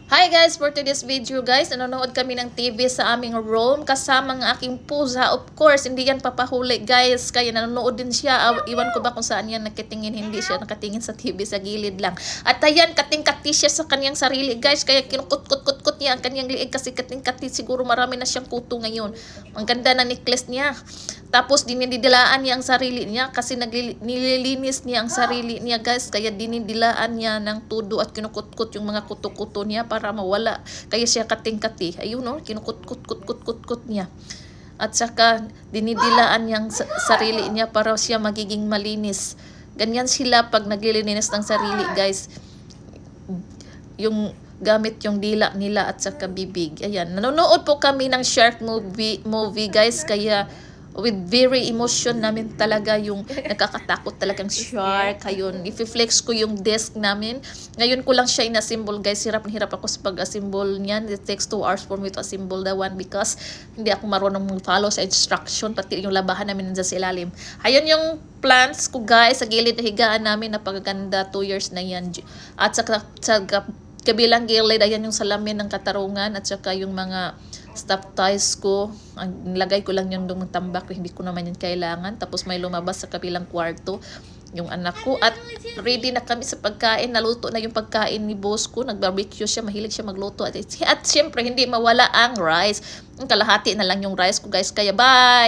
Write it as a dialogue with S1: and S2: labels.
S1: Hi guys, for today's video guys, nanonood kami ng TV sa aming room kasama ng aking pusa. Of course, hindi yan papahuli guys, kaya nanonood din siya. Iwan ko ba kung saan yan nakatingin, hindi siya nakatingin sa TV, sa gilid lang. At ayan, kating-kati siya sa kanyang sarili guys, kaya kinukut-kut-kut niya ang kanyang liig kasi kating-kati. Siguro marami na siyang kuto ngayon. Ang ganda na necklace niya. Tapos dinidilaan niya ang sarili niya kasi nililinis niya ang sarili niya guys, kaya dinidilaan niya ng tudo at kinukutkot yung mga kuto-kuto niya para mawala. Kaya siya kating-kati. Ayun no, kinukutkut niya. At saka dinidilaan niya ang sarili niya para siya magiging malinis. Ganyan sila pag naglilinis ng sarili guys. Yung gamit yung dila nila at saka bibig. Ayan, nanonood po kami ng shark movie guys, kaya with very emotion namin talaga yung nakakatakot talagang shark. Ayun, i-flex ko yung desk namin. Ngayon ko lang siya in-assemble guys. Hirap na hirap ako sa pag-assemble niyan. It takes 2 hours for me to assemble the one because hindi ako marunong mag-follow sa instruction. Pati yung labahan namin nandiyan sa ilalim. Ayun yung plants ko guys sa gilid na higaan namin. Napakaganda, 2 years na yan. At sa kabilang gilid, ayan yung salamin ng katarungan at saka yung mga stuffed toys ko. Nilagay ko lang yung tambak, hindi ko naman yun kailangan. Tapos may lumabas sa kabilang kwarto yung anak ko. At ready na kami sa pagkain. Naluto na yung pagkain ni boss ko. Nag-barbecue siya, mahilig siya magluto. At syempre, hindi mawala ang rice. Kalahati na lang yung rice ko guys. Kaya bye!